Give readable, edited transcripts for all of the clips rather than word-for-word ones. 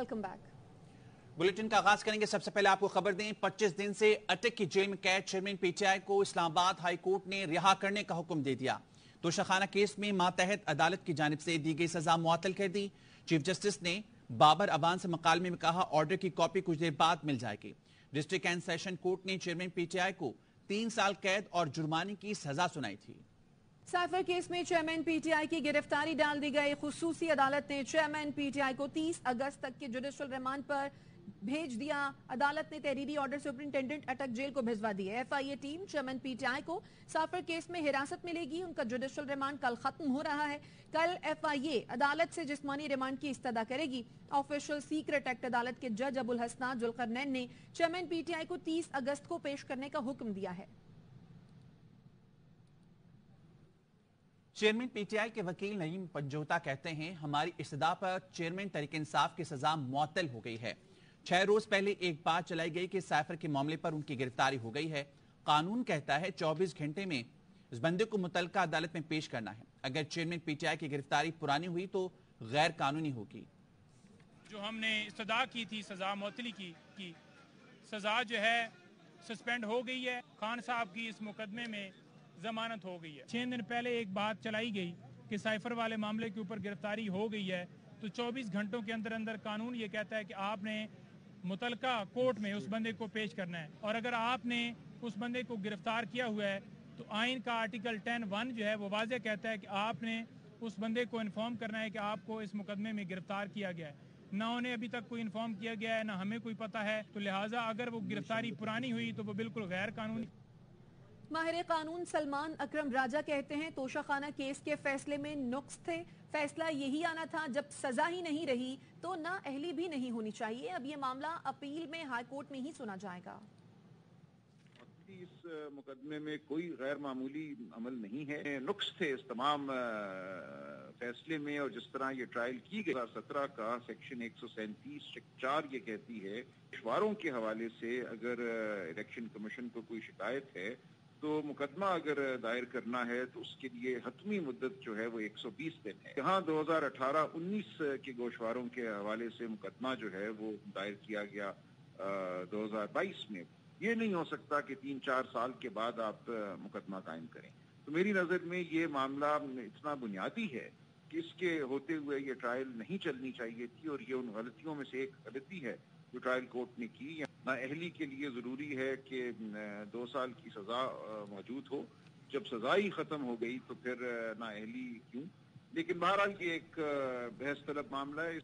Welcome back. Bulletin का आगाज करेंगे। सबसे पहले आपको खबर दें, 25 दिन से अटक की जेल में कैद चेयरमैन पीटीआई को इस्लामाबाद हाई कोर्ट ने रिहा करने का हुक्म दे दिया। तोशाखाना केस में मातहत अदालत की जानिब से दी गई सजा मुअत्तल कर दी। चीफ जस्टिस ने बाबर अबान से मुकालमे में कहा, ऑर्डर की कॉपी कुछ देर बाद मिल जाएगी। डिस्ट्रिक्ट एंड सेशन कोर्ट ने चेयरमैन पीटीआई को 3 साल कैद और जुर्माने की सजा सुनाई थी। साइफर केस में चेयरमैन पीटीआई की गिरफ्तारी डाल दी गई। खुसूसी अदालत ने चेयरमैन पीटीआई को 30 अगस्त तक के जुडिशल रिमांड पर भेज दिया। अदालत ने तहरीरी ऑर्डर सुपरिंटेंडेंट अटक जेल को भिजवा दिए। एफआईए टीम चेयरमैन पीटीआई को साइफर केस में हिरासत में लेगी। उनका जुडिशल रिमांड कल खत्म हो रहा है। कल एफआईए अदालत से जिस्मानी रिमांड की इस्तदा करेगी। ऑफिशियल सीक्रेट एक्ट अदालत के जज अबुल हसनात जुल्करनैन ने चेयरमैन पीटीआई को 30 अगस्त को पेश करने का हुक्म दिया है। चेयरमैन पीटीआई के वकील नईम पंजोता कहते हैं, हमारी इस्तदा पर चेयरमैन तहरीक इंसाफ की सजा मुअत्तल हो गई है। 6 रोज पहले एक बात चलाई गई कि साइफर के मामले पर उनकी गिरफ्तारी हो गई है। कानून कहता है 24 घंटे में इस बंदे को मुतल्लिका अदालत में पेश करना है। अगर चेयरमैन पीटीआई की गिरफ्तारी पुरानी हुई तो गैर कानूनी होगी। जो हमने इस्तदा की थी सजा मुअत्तली की सजा जो है सस्पेंड हो गई है। खान साहब की इस मुकदमे में जमानत हो गई है। 6 दिन पहले एक बात चलाई गई कि साइफर वाले मामले के ऊपर गिरफ्तारी हो गई है, तो 24 घंटों के अंदर अंदर कानून ये कहता है कि आपने मुतल्लिका कोर्ट में उस बंदे को पेश करना है। और अगर आपने उस बंदे को गिरफ्तार किया हुआ है तो आइन का आर्टिकल 10(1) जो है वो वाज़ेह कहता है कि आपने उस बंदे को इन्फॉर्म करना है कि आपको इस मुकदमे में गिरफ्तार किया गया है। ना उन्हें अभी तक कोई इन्फॉर्म किया गया है, ना हमें कोई पता है, तो लिहाजा अगर वो गिरफ्तारी पुरानी हुई तो वो बिल्कुल गैर कानूनी। माहिर कानून सलमान अकरम राजा कहते हैं, तोशाखाना केस के फैसले में नुक्स थे। फैसला यही आना था, जब सजा ही नहीं रही तो ना अहली भी नहीं होनी चाहिए। अब ये मामला अपील में हाई कोर्ट में ही सुना जाएगा। इस मुकदमे में कोई गैर मामूली अमल नहीं है। नुक्स थे इस तमाम फैसले में, और जिस तरह ये ट्रायल की गई 17 का सेक्शन 137(4) ये कहती है, पेशवारों के हवाले से अगर इलेक्शन कमीशन को कोई शिकायत है तो मुकदमा अगर दायर करना है तो उसके लिए हतमी मुद्दत जो है वो 120 दिन है। यहाँ 2018-19 के गोशवारों के हवाले से मुकदमा जो है वो दायर किया गया 2022 में। ये नहीं हो सकता कि 3-4 साल के बाद आप मुकदमा कायम करें। तो मेरी नज़र में ये मामला इतना बुनियादी है कि इसके होते हुए ये ट्रायल नहीं चलनी चाहिए थी, और ये उन गलतियों में से एक गलती है जो ट्रायल कोर्ट ने की। ना अहली के लिए जरूरी है कि 2 साल की सजा मौजूद हो। जब सजा ही खत्म हो गई तो फिर ना अहली क्यों। लेकिन बहरहाल ये एक बहस तलब मामला है।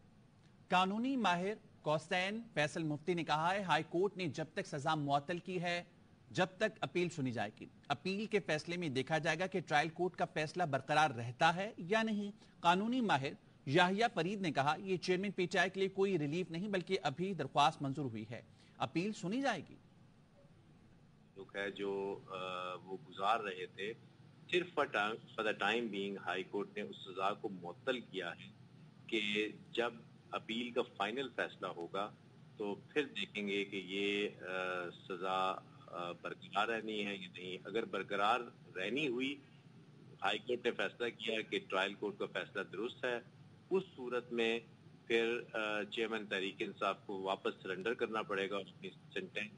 कानूनी माहिर कौसैन फैसल मुफ्ती ने कहा है, हाई कोर्ट ने जब तक सजा मुअत्तल की है जब तक अपील सुनी जाएगी। अपील के फैसले में देखा जाएगा कि ट्रायल कोर्ट का फैसला बरकरार रहता है या नहीं। कानूनी माहिर याहिया फरीद ने कहा, यह चेयरमैन पीटीआई के लिए कोई रिलीफ नहीं बल्कि अभी दरख्वास्त मंजूर हुई है, अपील सुनी जाएगी। लोग है जो वो गुजार रहे थे, सिर्फ for the time being high court ने उस सजा को मुअत्तल किया है कि जब अपील का फाइनल फैसला होगा तो फिर देखेंगे कि ये सजा बरकरार रहनी है या नहीं। अगर बरकरार रहनी हुई, हाई कोर्ट ने फैसला किया कि ट्रायल कोर्ट का फैसला दुरुस्त है, उस सूरत में फिर चेयरमैन तहरीक इंसाफ को वापस सरेंडर करना पड़ेगा और अपनी सेंटेंस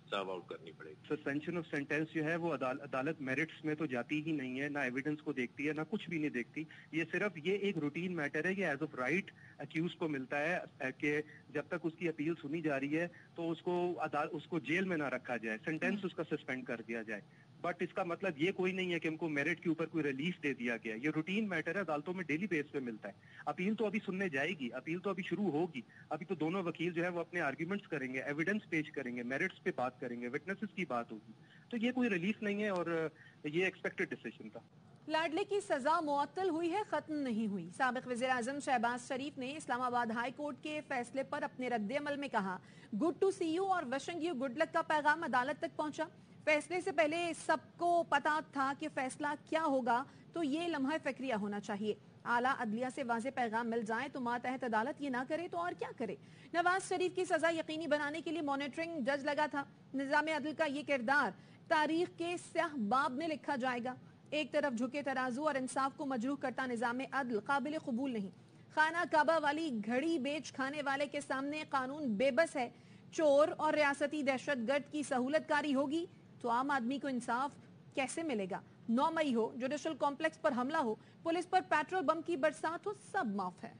सर्व आउट करनी पड़ेगी। सस्पेंशन ऑफ सेंटेंस जो है वो अदालत मेरिट्स में तो जाती ही नहीं है, ना एविडेंस को देखती है, ना कुछ भी नहीं देखती। ये सिर्फ ये एक रूटीन मैटर है। ये एज ऑफ राइट अक्यूज को मिलता है कि जब तक उसकी अपील सुनी जा रही है तो उसको जेल में ना रखा जाए, सेंटेंस उसका सस्पेंड कर दिया जाए। बट इसका मतलब ये कोई नहीं है कि हमको मेरिट के ऊपर कोई रिलीफ दे दिया गया। ये रूटीन मैटर है, अदालतों में डेली बेस पे मिलता है। अपील तो अभी सुनने जाएगी, अपील तो अभी शुरू होगी। अभी तो दोनों वकील जो है वो अपने आर्ग्यूमेंट्स करेंगे, एविडेंस पेश करेंगे, मेरिट्स पे बात करेंगे, विटनेसेस की बात होगी। तो ये कोई रिलीफ नहीं है और ये एक्सपेक्टेड डिसीजन था। लाडले की सजा मुअत्तल हुई है, खत्म नहीं हुई। साबिक वज़ीर आज़म शहबाज शरीफ ने इस्लामाबाद हाई कोर्ट के फैसले पर अपने रद्द-ए-अमल में कहा, गुड टू सी यू और विशिंग यू गुड लक का पैगाम अदालत तक पहुंचा। फैसले से पहले सबको पता था कि फैसला क्या होगा, तो ये लम्हा फ़िक्रिया होना चाहिए। आला अदलिया से वाज़े पैगाम मिल जाए तो मातहत अदालत ये ना करे तो और क्या करे। नवाज शरीफ की सजा यकीनी बनाने के लिए मॉनिटरिंग जज लगा था। निज़ाम अदल का ये किरदार तारीख के स्याह बाब में लिखा जाएगा। एक तरफ झुके तराजू और इंसाफ को मजरूह करता निज़ाम अदल काबिल कबूल नहीं। खाना काबा वाली घड़ी बेच खाने वाले के सामने कानून बेबस है। चोर और रियासती दहशतगर्द की सहूलतकारी होगी तो आम आदमी को इंसाफ कैसे मिलेगा? 9 मई हो, जुडिशल कॉम्प्लेक्स पर हमला हो, पुलिस पर पेट्रोल बम की बरसात हो, सब माफ है।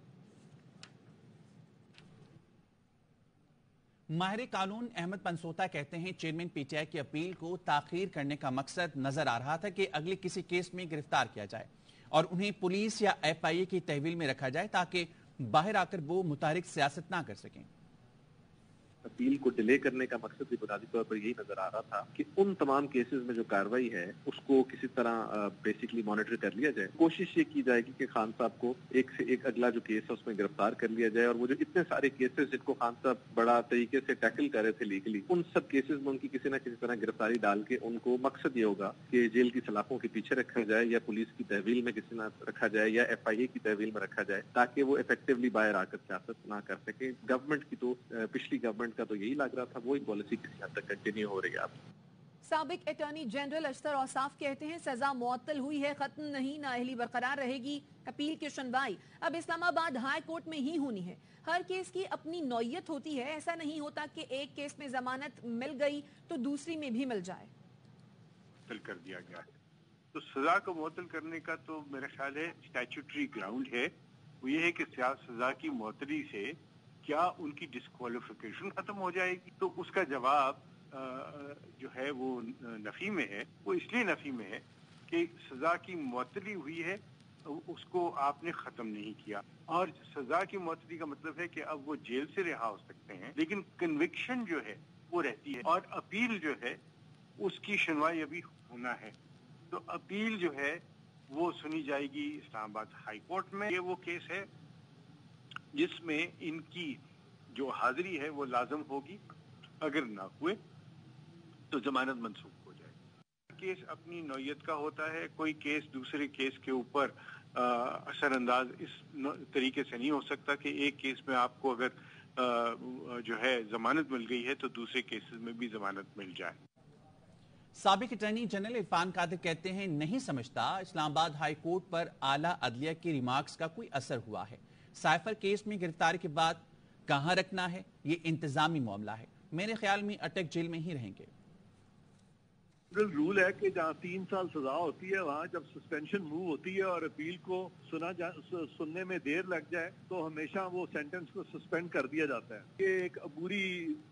माहिर कानून अहमद पंसोता कहते हैं चेयरमैन पीटीआई की अपील को ताखीर करने का मकसद नजर आ रहा था कि अगले किसी केस में गिरफ्तार किया जाए और उन्हें पुलिस या एफआईए की तहवील में रखा जाए ताकि बाहर आकर वो मुतारिक सियासत ना कर सकें। अपील को डिले करने का मकसद भी बुनियादी तौर पर यही नजर आ रहा था कि उन तमाम केसेस में जो कार्रवाई है उसको किसी तरह बेसिकली मॉनिटर कर लिया जाए। कोशिश ये की जाएगी कि खान साहब को एक से एक अगला जो केस है उसमें गिरफ्तार कर लिया जाए और वो जो इतने सारे केसेस जिनको खान साहब बड़ा तरीके से टैकल कर रहे थे लीगली, उन सब केसेस में उनकी किसी न किसी तरह गिरफ्तारी डाल के उनको मकसद ये होगा कि जेल की सलाखों के पीछे रखा जाए या पुलिस की तहवील में किसी न रखा जाए या एफआईए की तहवील में रखा जाए ताकि वो इफेक्टिवली बाहर आकर सियासत ना कर सके। गवर्नमेंट की तो पिछली गवर्नमेंट का तो यही लग रहा था, वही पॉलिसी किसी हद तक कंटिन्यू हो रही है। साबिक अटॉर्नी जनरल अशतर औसाफ कहते हैं सजा मुअत्तल हुई है, खत्म नहीं, नाअहली बरकरार रहेगी। अपील की सुनवाई अब इस्लामाबाद हाई कोर्ट में ही होनी है। हर केस की अपनी नौयत होती है, ऐसा नहीं होता कि एक केस में जमानत मिल गई तो दूसरी में भी मिल जाए। कर दिया गया है तो सजा को मुअत्तल करने का तो मेरा ख्याल है स्टैट्यूटरी ग्राउंड है, वो ये है कि सजा की मुअत्तली से क्या उनकी डिस्क्वालिफिकेशन खत्म हो जाएगी। तो उसका जवाब जो है वो नफी में है। वो इसलिए नफी में है कि सजा की मुअत्तली हुई है, उसको आपने खत्म नहीं किया और सजा की मुअत्तली का मतलब है कि अब वो जेल से रिहा हो सकते हैं, लेकिन कन्विक्शन जो है वो रहती है और अपील जो है उसकी सुनवाई अभी होना है। तो अपील जो है वो सुनी जाएगी इस्लामाबाद हाई कोर्ट में। ये वो केस है जिसमें इनकी जो हाजिरी है वो लाजम होगी, अगर ना हुए तो जमानत मंसूख हो जाए। केस अपनी नौयत का होता है, कोई केस दूसरे केस के ऊपर असरअंदाज इस तरीके से नहीं हो सकता कि एक केस में आपको अगर जो है जमानत मिल गई है तो दूसरे केसेस में भी जमानत मिल जाए। साबिक अटॉर्नी जनरल इरफान कादिर कहते हैं नहीं समझता इस्लामाबाद हाई कोर्ट पर आला अदलिया के रिमार्क्स का कोई असर हुआ है। साइफर केस में गिरफ्तारी के बाद कहां रखना है ये इंतजामी मामला है, मेरे ख्याल में अटक जेल में ही रहेंगे। रूल है कि जहाँ 3 साल सजा होती है वहाँ जब सस्पेंशन मूव होती है और अपील को सुनने में देर लग जाए तो हमेशा वो सेंटेंस को सस्पेंड कर दिया जाता है। ये एक अबूरी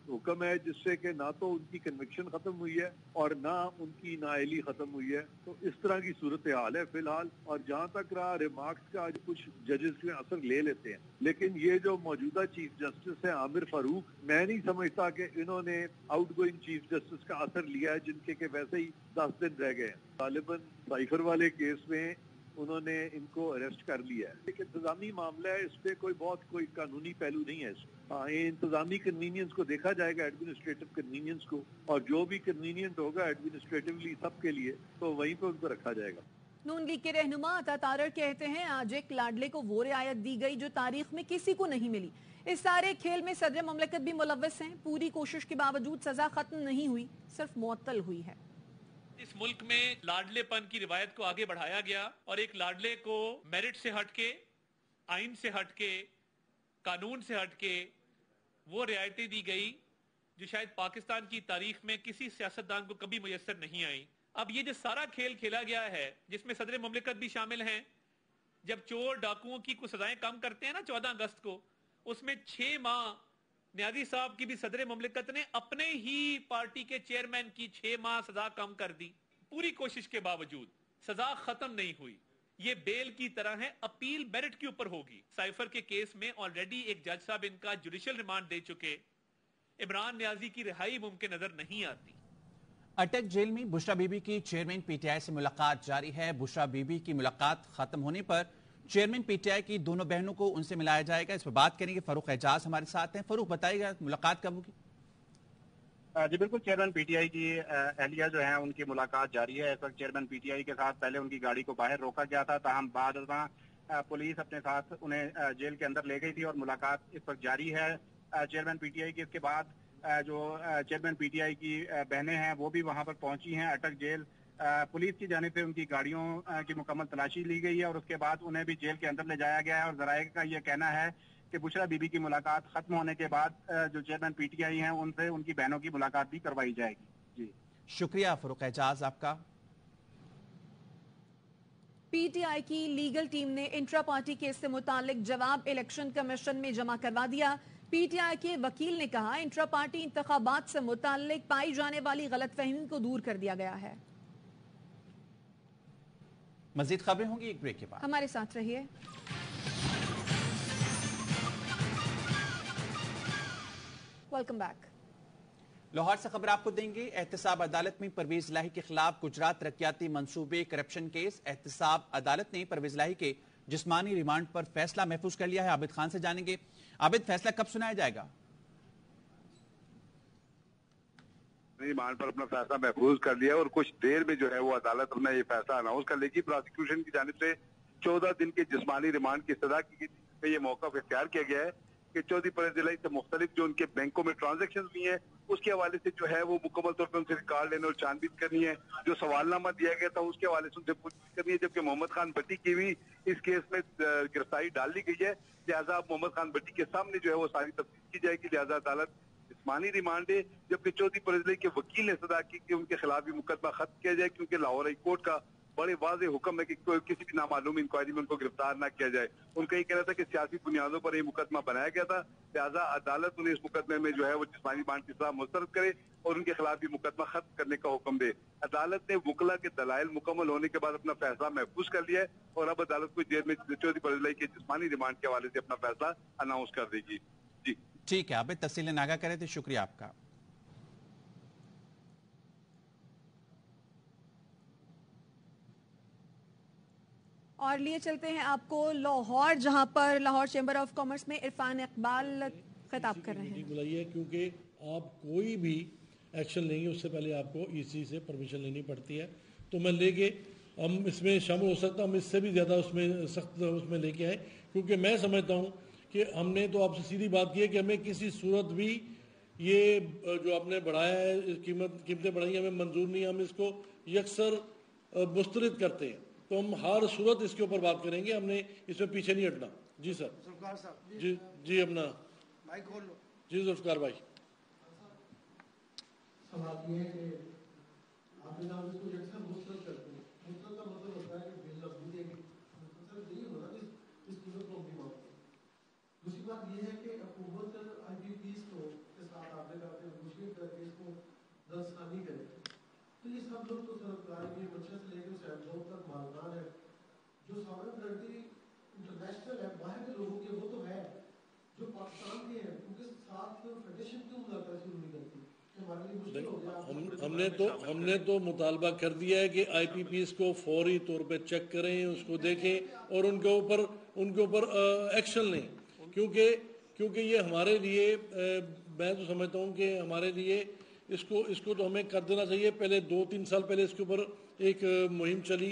हुक्म है जिससे कि ना तो उनकी कन्विक्शन खत्म हुई है और ना उनकी नाअहली खत्म हुई है। तो इस तरह की सूरत हाल है फिलहाल। और जहाँ तक रहा रिमार्क्स का, कुछ जजेस में असर ले लेते हैं, लेकिन ये जो मौजूदा चीफ जस्टिस है आमिर फारूक, मैं नहीं समझता कि इन्होंने आउटगोइंग चीफ जस्टिस का असर लिया है, जिनके के वैसे ही 10 दिन रह गए हैं। तालिबान साइफर वाले केस में उन्होंने इनको अरेस्ट कर लिया है, लेकिन इंतजामी मामला है, इस पे कोई कानूनी पहलू नहीं है। हाँ, ये इंतजामी कन्वीनियंस को देखा जाएगा, एडमिनिस्ट्रेटिव कन्वीनियंस को, और जो भी कन्वीनियंट होगा एडमिनिस्ट्रेटिवली सबके लिए तो वहीं पे उनको रखा जाएगा। नून लीग के रहनुमा अता तारड़ कहते हैं आज एक लाडले को वो रियायत दी गई जो तारीख में किसी को नहीं मिली। इस सारे खेल में सदर मुमलिकत भी मुलव्वस हैं। पूरी कोशिश के बावजूद सजा खत्म नहीं हुई, सिर्फ मुअत्तल हुई है। इस मुल्क में लाडलेपन की रिवायत को आगे बढ़ाया गया और एक लाडले को मेरिट से हटके, आइन से हटके, कानून से हटके वो रियायतें दी गई जो शायद पाकिस्तान की तारीख में किसी सियासतदान को कभी मुयस्सर नहीं आई। अब ये जो सारा खेल खेला गया है जिसमें सदर मुमलिकत भी शामिल हैं, जब चोर डाकुओं की कुछ सजाएं कम करते हैं ना 14 अगस्त को, उसमें 6 माह न्याजी साहब की भी सदर मुमलिकत ने अपने ही पार्टी के चेयरमैन की 6 माह सजा कम कर दी। पूरी कोशिश के बावजूद सजा खत्म नहीं हुई। ये बेल की तरह है, अपील मेरिट के ऊपर होगी। साइफर के केस में ऑलरेडी एक जज साहब इनका जुडिशियल रिमांड दे चुके। इमरान न्याजी की रिहाई मुमकिन नजर नहीं आती। अटक जेल में बुशरा बीबी की चेयरमैन पीटीआई से मुलाकात जारी है। बुशरा बीबी की मुलाकात खत्म होने पर चेयरमैन पीटीआई की दोनों बहनों को उनसे मिलाया जाएगा। इस पर बात करेंगे, फारूक एजाज हमारे साथ हैं। फारूक, बताइएगा मुलाकात कब होगी? जी बिल्कुल, चेयरमैन पीटीआई की अहलिया जो है उनकी मुलाकात जारी है। इस वक्त चेयरमैन पीटीआई के साथ पहले उनकी गाड़ी को बाहर रोका गया था, ताहम बाद पुलिस अपने साथ उन्हें जेल के अंदर ले गई थी और मुलाकात इस वक्त जारी है चेयरमैन पीटीआई की। इसके बाद जो चेयरमैन पीटीआई की बहनें हैं वो भी वहां पर पहुंची हैं अटक जेल। पुलिस की जानिब से उनकी गाड़ियों की मुकम्मल तलाशी ली गई है और उसके बाद उन्हें भी जेल के अंदर ले जाया गया है। और ज़राए का ये कहना है कि बुशरा बीबी की मुलाकात खत्म होने के बाद जो चेयरमैन पीटीआई हैं उनसे उनकी बहनों की मुलाकात भी करवाई जाएगी। जी शुक्रिया फरूक एजाज आपका। पीटीआई की लीगल टीम ने इंट्रा पार्टी केस से मुतालिक जवाब इलेक्शन कमीशन में जमा करवा दिया। पीटीआई के वकील ने कहा इंट्रा पार्टी इंतखाबात से मुतालिक पाई जाने वाली गलतफहमी को दूर कर दिया गया है। मजीद खबरें होंगी एक ब्रेक के बाद, हमारे साथ रहिए। Welcome back. लाहौर से खबर आपको देंगे। एहतसाब अदालत में परवेज लाही के खिलाफ गुजरात तरक्याती मंसूबे करप्शन केस। एहतसाब अदालत ने परवेज लाही के जिस्मानी रिमांड पर फैसला महफूज कर लिया है। आबिद खान से जानेंगे, आबिद फैसला कब सुनाया जाएगा? रिमांड पर अपना फैसला महफूज कर लिया और कुछ देर में जो है वो अदालत अपना ये फैसला अनाउंस कर लेगी। प्रोसिक्यूशन की जानिब से 14 दिन के जिस्मानी रिमांड की सजा की गई। ये मौका इख्तियार किया गया है कि चौधरी परवेज इलाही से मुख्तलिफ जो उनके बैंकों में ट्रांजेक्शन हुई हैं उसके हवाले से जो है वो मुकम्मल तौर पर उनसे रिकॉर्ड लेने और छानबीन करनी है। जो सवालनामा दिया गया था उसके हवाले से उनसे पूछताछ करनी है। जबकि मोहम्मद खान भट्टी की भी इस केस में गिरफ्तारी डाल दी गई है, लिहाजा मोहम्मद खान भट्टी के सामने जो है वो सारी तफ्तीश की जाएगी। लिहाजा अदालत जिस्मानी रिमांड है। जबकि चौधरी परवेज इलाही के वकील ने सदा की कि उनके खिलाफ भी मुकदमा खत्म किया जाए, क्योंकि लाहौर हाई कोर्ट का बड़े वाज़ेह हुक्म है कि किसी भी नामालूम इंक्वायरी में उनको गिरफ्तार ना किया जाए। उनका ये कहना था कि सियासी बुनियादों पर यह मुकदमा बनाया गया था, लिहाजा अदालत उन्हें इस मुकदमे में जो है वो जिस्मानी रिमांड की सजा मुस्तरद करे और उनके खिलाफ भी मुकदमा खत्म करने का हुक्म दे। अदालत ने वकला के दलाइल मुकम्मल होने के बाद अपना फैसला महफूज कर लिया है और अब अदालत को जेल में चौधरी परवेज इलाही के जिस्मानी रिमांड के हवाले से अपना फैसला अनाउंस कर देगी। जी ठीक है, आबिद तफसीलें नागा करे थे, शुक्रिया आपका। और लिए चलते हैं आपको लाहौर, जहां पर लाहौर चैम्बर ऑफ कॉमर्स में इरफान इकबाल खिताब कर रहे हैं। बुलाइए, क्योंकि आप कोई भी एक्शन लेंगे उससे पहले आपको ईसी से परमिशन लेनी पड़ती है। तो मैं लेके हम इसमें शामिल हो सकता, हम इससे भी ज़्यादा उसमें सख्त उसमें लेके आए, क्योंकि मैं समझता हूँ कि हमने तो आपसे सीधी बात की है कि हमें किसी सूरत भी ये जो आपने बढ़ाया है कीमतें बढ़ाई हमें मंजूर नहीं, हम इसको यकसर मुस्तरद करते हैं। तो हम हर सूरत इसके ऊपर बात करेंगे, हमने इसमें पीछे नहीं हटना। जी सर, जुल्फकार साहब जी जी अपना माइक खोल लो। जी जुल्फकार भाई, सवाल ये है कि आप जनाब इसको यकसर मुस्तरद करते हैं, मुस्तरद का मतलब होता है कि बेलफ्ज़ी देंगे, मतलब यही होता है इस कीमत को भी मानते हैं। दूसरी बात ये है कि हुकूमत IPPs को के साथ आपने कहा कि मुश्किल करके इसको दस्तखानी करे, तो ये सब लोग तो सरकार की बच्चे से लेकर सैलरों तक मालदार है। जो सॉवरेन वेल्थ इंटरनेशनल है, बाहर के लोगों के वो तो है, जो पाकिस्तान के हैं उनके साथ फेडरेशन क्यों मुलाकात शुरू नहीं करती? हमने तो मुतालबा कर दिया है कि IPPs को फौरी तौर पे चेक करें, उसको देखें और उनके ऊपर एक्शन लें, क्योंकि ये हमारे लिए मैं तो समझता हूँ कि हमारे लिए इसको तो हमें कर देना चाहिए। पहले 2-3 साल पहले इसके ऊपर एक मुहिम चली,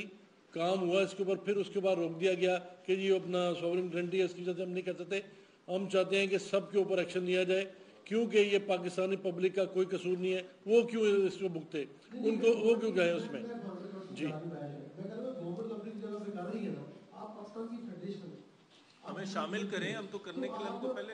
काम हुआ इसके ऊपर, फिर उसके बाद रोक दिया गया कि ये अपना सॉवरेन गारंटी है, इसकी वजह से हम नहीं कर सकते। हम चाहते हैं कि सबके ऊपर एक्शन लिया जाए, क्योंकि ये पाकिस्तानी पब्लिक का कोई कसूर नहीं है। वो क्यों इसको भुगते, उनको वो क्यों गए उसमें? जी हमें शामिल करें, हम तो करने के लिए हमको पहले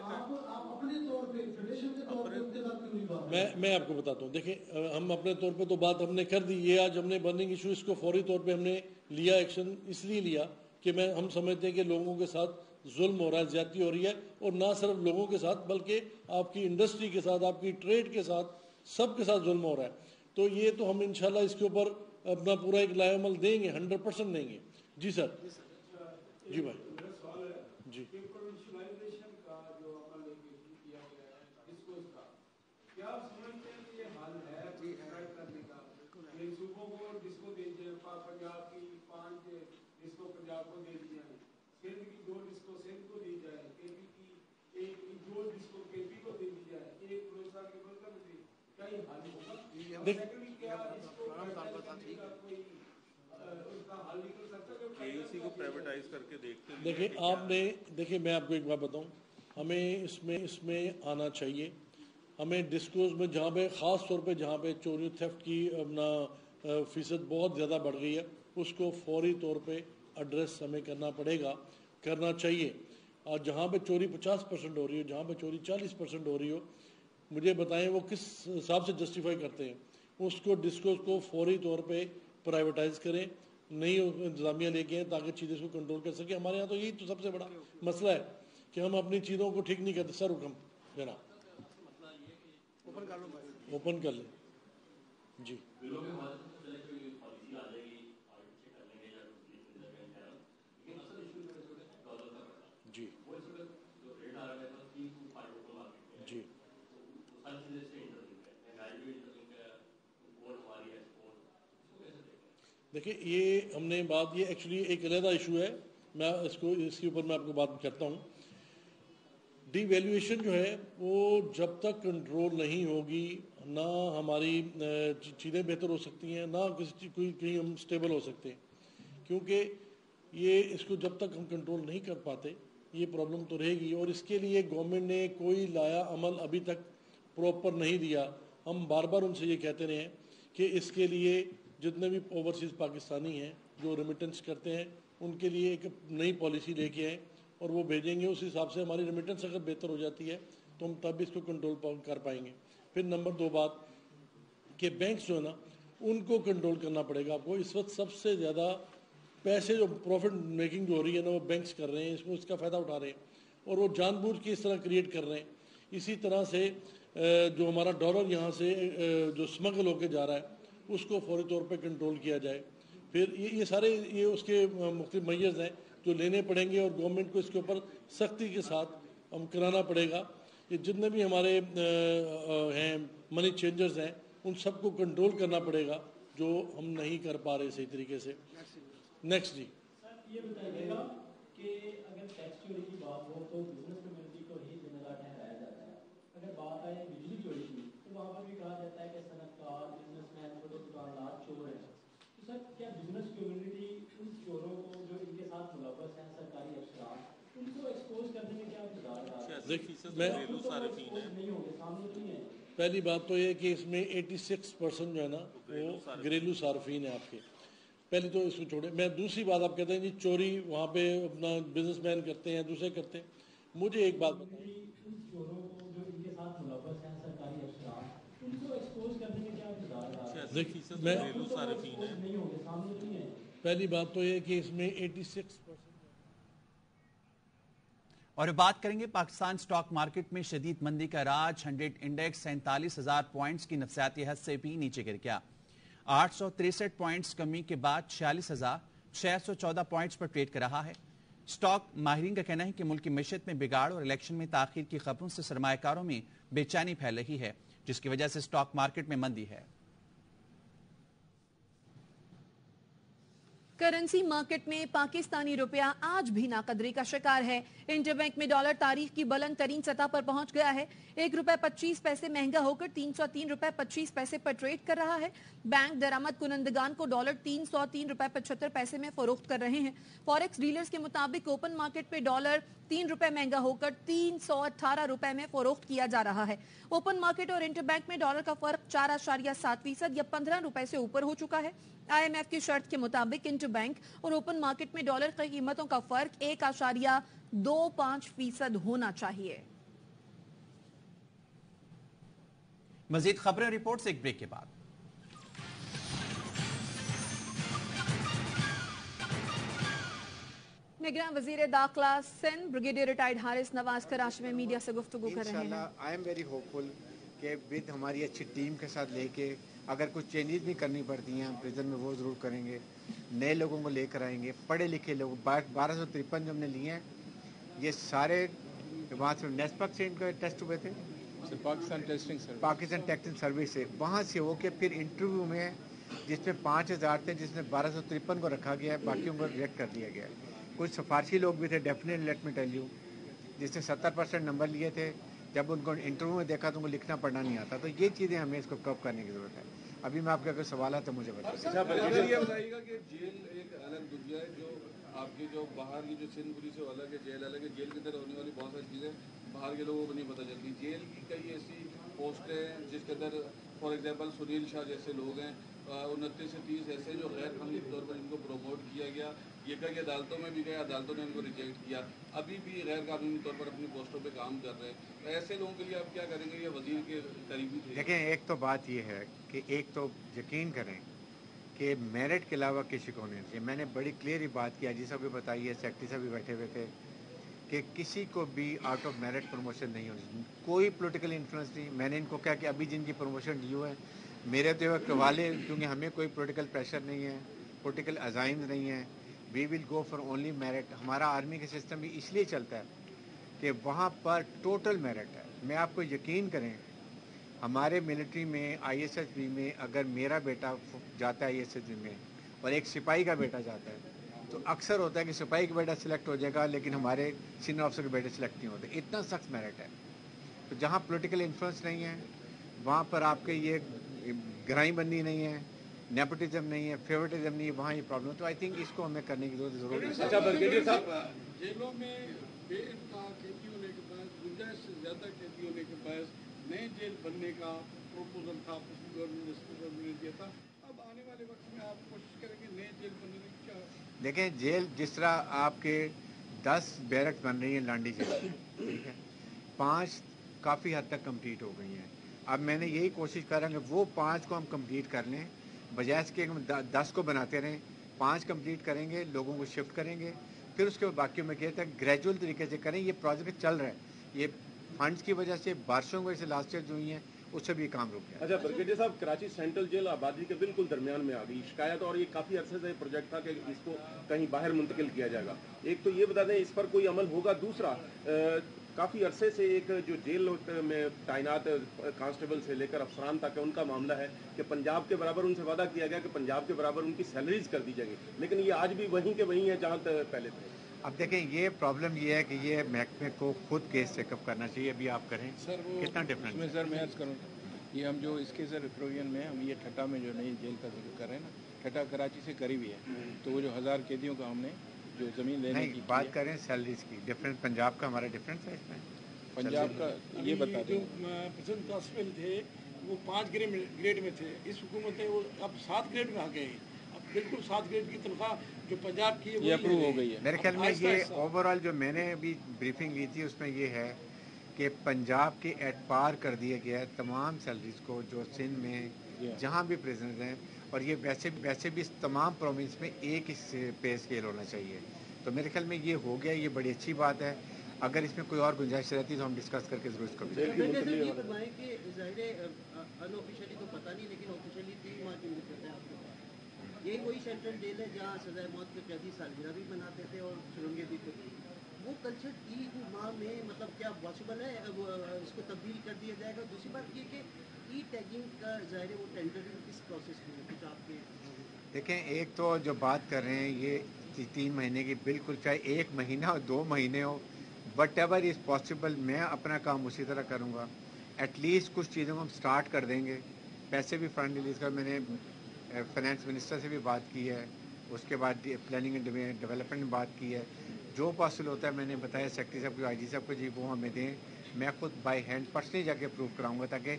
मैं आपको बताता हूँ। देखिए हम अपने तौर पे तो बात हमने कर दी, ये आज हमने बर्निंग इशू इसको फौरी तौर पे हमने लिया, एक्शन इसलिए लिया कि हम समझते हैं कि लोगों के साथ जुल्म हो रहा है, ज्यादती हो रही है, और ना सिर्फ लोगों के साथ बल्कि आपकी इंडस्ट्री के साथ, आपकी ट्रेड के साथ, सबके साथ जुल्म हो रहा है। तो ये तो हम इंशाल्लाह इसके ऊपर अपना पूरा एक लाएमल देंगे, 100% देंगे। जी सर, जी भाई जी। देखिए मैं आपको एक बात बताऊं, हमें इसमें आना चाहिए। हमें डिस्कोर्स में जहाँ पे ख़ास तौर पे जहाँ पे चोरी थेफ्ट की अपना फीसद बहुत ज़्यादा बढ़ गई है, उसको फौरी तौर पे एड्रेस हमें करना पड़ेगा, करना चाहिए। और जहाँ पे चोरी 50% हो रही हो, जहाँ पे चोरी 40% हो रही हो, मुझे बताएं वो किस हिसाब से जस्टिफाई करते हैं। उसको डिस्कोर्स को फौरी तौर पे प्राइवेटाइज करें, नई इंतजामिया लेके आए ताकि चीज़ें को कंट्रोल कर सके। हमारे यहाँ तो यही तो सबसे बड़ा मसला है कि हम अपनी चीज़ों को ठीक नहीं करते। सर हुक्म जनाब, ओपन कर लें जी। जी जी देखिए, ये हमने बात, ये एक्चुअली एक अलग इशू है, मैं इसके ऊपर मैं आपको बात करता हूँ। डिवैल्यूएशन जो है वो जब तक कंट्रोल नहीं होगी, ना हमारी चीज़ें बेहतर हो सकती हैं, ना कहीं हम स्टेबल हो सकते हैं, क्योंकि ये इसको जब तक हम कंट्रोल नहीं कर पाते ये प्रॉब्लम तो रहेगी। और इसके लिए गवर्नमेंट ने कोई लाया अमल अभी तक प्रॉपर नहीं दिया। हम बार बार उनसे ये कहते रहे हैं कि इसके लिए जितने भी ओवरसीज़ पाकिस्तानी हैं जो रेमिटेंस करते हैं उनके लिए एक नई पॉलिसी लेके आए और वो भेजेंगे। उस हिसाब से हमारी रेमिटेंस अगर बेहतर हो जाती है तो हम तब इसको कंट्रोल कर पाएंगे। फिर नंबर 2 बात कि बैंक्स जो है ना उनको कंट्रोल करना पड़ेगा आपको। इस वक्त सबसे ज़्यादा पैसे जो प्रॉफिट मेकिंग जो हो रही है ना वो बैंक्स कर रहे हैं, इसको इसका फ़ायदा उठा रहे हैं और वो जानबूझ के इस तरह क्रिएट कर रहे हैं। इसी तरह से जो हमारा डॉलर यहाँ से जो स्मगल होके जा रहा है उसको फौरी तौर पे कंट्रोल किया जाए। फिर ये सारे ये उसके मुख्तलिफ मेजर्स हैं जो लेने पड़ेंगे और गवर्नमेंट को इसके ऊपर सख्ती के साथ हम कराना पड़ेगा। ये जितने भी हमारे हैं मनी चेंजर्स हैं उन सबको कंट्रोल करना पड़ेगा जो हम नहीं कर पा रहे सही तरीके से। नेक्स्ट जी। ये बताइएगा कि अगर टैक्स चोरी की बात हो तो बिजनेस कम्युनिटी को ही जिम्मेदार ठहराया जाता है। अगर बात आए बिजली चोरी की तो वहाँ पर भी कहा जाता है कि सनतकार, बिजनेसमैन, छोटे दुकानदार चोर हैं। तो सर क्या बिजनेस कम्युनिटी उन चोरों को जो इनके साथ मुलव्वस हैं, सरकारी अफसरान, उनको एक्सपोज करने में क्या किरदार अदा है? नहीं होंगे, सामने तो नहीं है। पहली बात तो ये कि इसमें 86% जो है ना वो घरेलू सार्फिन है आपके। पहले तो इसको छोड़े। मैं दूसरी बात आप कहते हैं जी चोरी वहाँ पे अपना बिजनेसमैन करते हैं, दूसरे करते हैं। मुझे एक बात बताइए, चोरों को जो इनके साथ मुलव्वस हैं, सरकारी अफसरान, उनको एक्सपोज करने में क्या किरदार अदा है? देखिए मैं नहीं होंगे, सामने तो नहीं है। पहली बात तो ये कि इसमें 86% और बात करेंगे पाकिस्तान स्टॉक मार्केट में शदीद मंदी का राज। 100 इंडेक्स 47,000 पॉइंट्स की नफसियाती हद से भी नीचे गिर गया। 863 पॉइंट्स कमी के बाद 46,614 पॉइंट्स पर ट्रेड कर रहा है। स्टॉक माहिरीन का कहना है कि मुल्क की मईशत में बिगाड़ और इलेक्शन में ताखीर की खबरों से सरमायाकारों में बेचैनी फैल रही है, जिसकी वजह से स्टॉक मार्केट में मंदी है। करेंसी मार्केट में पाकिस्तानी रुपया आज भी नाकदरी का शिकार है। इंटरबैंक में डॉलर तारीख की बुलंद तरीन सतह पर पहुंच गया है। ₹1.25 महंगा होकर 303 रुपए 25 पैसे पर ट्रेड कर रहा है। बैंक दरामद कुनंदगान को डॉलर 303 रुपए 75 पैसे में फरोख्त कर रहे हैं। फॉरेक्स डीलर्स के मुताबिक ओपन मार्केट पे डॉलर 3 रुपए महंगा होकर 318 रुपए में फरोख्त किया जा रहा है। ओपन मार्केट और इंटरबैंक में डॉलर का फर्क 4.7% या 15 रुपए से ऊपर हो चुका है। IMF की शर्त के मुताबिक इंटरबैंक और ओपन मार्केट में डॉलर की कीमतों का फर्क 1.25% होना चाहिए। मजीद खबरें और रिपोर्ट्स एक ब्रेक के बाद। निगरान वजीर दाखिला सिंध ब्रिगेडियर रिटायर्ड हारिस नवाज कराची में मीडिया से गुफ्तगू कर रहे हैं। आई एम वेरी होपफुल कि विद हमारी अच्छी टीम के साथ लेके अगर कुछ चेंजेस भी करनी पड़ती हैं प्रिजन में वो ज़रूर करेंगे। नए लोगों को लेकर आएंगे, पढ़े लिखे लोग। 1253 जो हमने लिए हैं ये सारे वहाँ से नेस्पक से इनका टेस्ट हुए थे, पाकिस्तान टेस्टिंग सर्विस से। वहाँ से होके फिर इंटरव्यू में जिसमें 5000 थे जिसमें 1253 को रखा गया है, बाकी को रिजेक्ट कर दिया गया है। कुछ सिफारशी लोग भी थे, definitely let me tell you, जिसने 70% नंबर लिए थे। जब उनको इंटरव्यू में देखा तो उनको लिखना पढ़ना नहीं आता। तो ये चीज़ें हमें इसको कव करने की ज़रूरत है। अभी मैं आपके अगर सवाल है तो मुझे बताइए। ये बताइएगा कि जेल एक अलग दुनिया है, जो आपकी जो बाहर की जो सिंध पुलिस है अलग है, जेल अलग है। जेल के अंदर होने वाली बहुत सारी चीज़ें बाहर के लोगों को नहीं पता चलती। जेल की कई ऐसी पोस्ट हैं जिसके अंदर फॉर एग्जांपल सुनील शाह जैसे लोग हैं 29 से 30 ऐसे जो गैर कानूनी तौर पर इनको प्रमोट किया गया, ये कई अदालतों में भी गए, अदालतों ने इनको रिजेक्ट किया, अभी भी गैर कानूनी तौर पर अपनी पोस्टों पे काम कर रहे हैं। तो ऐसे लोगों के लिए आप क्या करेंगे? ये वजीर के करीबी थे। देखें, एक तो बात ये है कि एक तो यकीन करें कि मेरिट के अलावा किसी को नहीं चाहिए। मैंने बड़ी क्लियर ही बात की, अजी साहब भी बताई है, सेक्रेटरी साहब भी बैठे हुए थे कि किसी को भी आउट ऑफ मेरिट प्रमोशन नहीं होनी, कोई पॉलिटिकल इन्फ्लुएंस नहीं। मैंने इनको कहा कि अभी जिनकी प्रमोशन ड्यू है मेरे तो वाले, क्योंकि हमें कोई पॉलिटिकल प्रेशर नहीं है, पॉलिटिकल अजाइम्स नहीं है, we will go for only merit. हमारा आर्मी का सिस्टम भी इसलिए चलता है कि वहाँ पर टोटल मेरिट है। मैं आपको यकीन करें, हमारे मिलिट्री में ISSB में अगर मेरा बेटा जाता है ISSB में और एक सिपाही का बेटा जाता है तो अक्सर होता है कि सिपाही का बेटा सिलेक्ट हो जाएगा लेकिन हमारे सीनियर ऑफिसर के बेटे सिलेक्ट नहीं होते। इतना सख्त मेरिट है। तो जहाँ पॉलिटिकल इन्फ्लुएंस नहीं है वहाँ पर आपके ये गराईबंदी नहीं है, नेपोटिज्म नहीं है, फेवरेटिज्म नहीं है, वहाँ ये प्रॉब्लम। तो आई थिंक इसको हमें करने की जरूरत है। अच्छा ब्रिगेडियर साहब, जेलों में बेड का कैदी होने के बाद, गुंजाइश से ज़्यादा कैदी होने के बाद नए जेल बनने का प्रोपोजल था, गवर्नमेंट ने दिया था। अब आने वाले वक्त में आप कोशिश करेंगे नए जेल बनने की? क्या देखें, जेल जिस तरह आपके 10 बैरक्स बन रही हैं लांडी जेल, ठीक है, 5 काफ़ी हद तक कंप्लीट हो गई हैं। अब मैंने यही कोशिश कर रहा हूँ कि वो 5 को हम कंप्लीट कर लें, बजाय इसके हम 10 को बनाते रहें। 5 कंप्लीट करेंगे, लोगों को शिफ्ट करेंगे, फिर उसके बाद बाकी में कहता है ग्रेजुअल तरीके से करें। ये प्रोजेक्ट चल रहा है, ये फंड्स की वजह से, बारिशों की वजह से लास्ट ईयर जो हुई हैं उससे भी काम रुक गया। अच्छा ब्रिगेडियर साहब, कराची सेंट्रल जेल आबादी के बिल्कुल दरमियान में आ गई शिकायत, और ये काफ़ी अरसे से प्रोजेक्ट था कि इसको कहीं बाहर मुंतकिल किया जाएगा। एक तो ये बता दें इस पर कोई अमल होगा, दूसरा काफ़ी अरसे से एक जो जेल में तैनात कांस्टेबल से लेकर अफसरान तक उनका मामला है कि पंजाब के बराबर उनसे वादा किया गया कि पंजाब के बराबर उनकी सैलरीज कर दी जाएगी, लेकिन ये आज भी वहीं के वहीं है जहाँ पहले थे। अब देखें, ये प्रॉब्लम ये है कि ये महकमे को खुद केस चेकअप करना चाहिए। अभी आप करें सर, कितना डिफरेंस इसमें सर मैं अर्ज करूँ, ये हम जो इसके सर प्रोविजन में हम ये ठट्टा में जो नई जेल का जिक्र कर रहे हैं ना, ठट्टा कराची से करीब ही है, तो वो जो 1000 कैदियों का हमने जो ज़मीन लेने की बात करें सैलरीज की, डिफरेंस पंजाब का हमारा डिफरेंस है इसमें। पंजाब का ये बता दें, जो प्रेसिडेंट कांस्टेबल थे वो 5 ग्रेड में थे, इस हुकूमत में वो अब 7 ग्रेड में आ गए। अब बिल्कुल 7 ग्रेड की तनख्वाह जो पंजाब की ये अप्रूव हो गई है। मेरे ख्याल में ये ओवरऑल जो मैंने अभी ब्रीफिंग ली थी उसमें ये है कि पंजाब के एट पार कर दिया गया है तमाम सैलरीज को जो सिंध में जहाँ भी प्रेजेंट हैं, और ये वैसे भी तमाम प्रोविंस में एक ही पे स्केल होना चाहिए। तो मेरे ख्याल में ये हो गया, ये बड़ी अच्छी बात है। अगर इसमें कोई और गुंजाइश रहती तो हम डिस्कस करके जरूर इसको अनऑफिशियली तो पता नहीं, लेकिन ऑफिशियली 3 माह की मुद्दत है आपके पास। ये कोई सेंट्रल जेल है जहाँ सजाए मौत के कैदी सालगिरह भी मनाते थे और सुरंगें भी खुलती। वो कल्चर 3 माह में मतलब क्या पॉसिबल है इसको तब्दील कर दिया जाएगा? दूसरी बात ये कि ई टैगिंग का ज़ाहिर है वो टेंडरिंग किस प्रोसेस में है, कुछ आपके? देखें, एक तो जो बात कर रहे हैं ये 3 महीने की, बिल्कुल चाहे 1 महीना हो 2 महीने हो, वट एवर इज़ पॉसिबल, मैं अपना काम उसी तरह करूँगा। एटलीस्ट कुछ चीज़ों को हम स्टार्ट कर देंगे। पैसे भी फंड रिलीज़ कर, मैंने फाइनेंस मिनिस्टर से भी बात की है, उसके बाद प्लानिंग एंड डेवलपमेंट में बात की है। जो पॉसिबल होता है मैंने बताया सेक्रेटरी साहब को, IG साहब को, जी वो हमें दें, मैं खुद बाय हैंड पर्सनली जाके अप्रूव कराऊंगा ताकि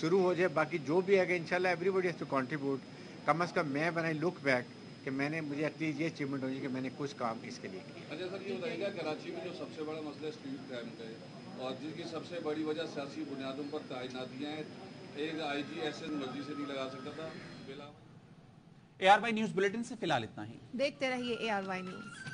शुरू हो जाए। बाकी जो भी है इंशाल्लाह एवरीबॉडी हैज़ टू कंट्रीब्यूट। कम अज़ कम मैं बनाई लुक बैक कि मैंने, मुझे एटलीस्ट ये अचीवमेंट होगी कि मैंने कुछ काम इसके लिए किया। अच्छा सर, ये बताइएगा कराची में जो सबसे बड़ा मसला स्ट्रीट क्राइम का है और जिसकी सबसे बड़ी वजह सियासी बुनियादों पर तैनातियाँ हैं, एक IG ऐसे मर्जी से नहीं लगा सकता था। ARY न्यूज़ बुलेटिन से फिलहाल इतना ही। देखते रहिए ARY न्यूज़।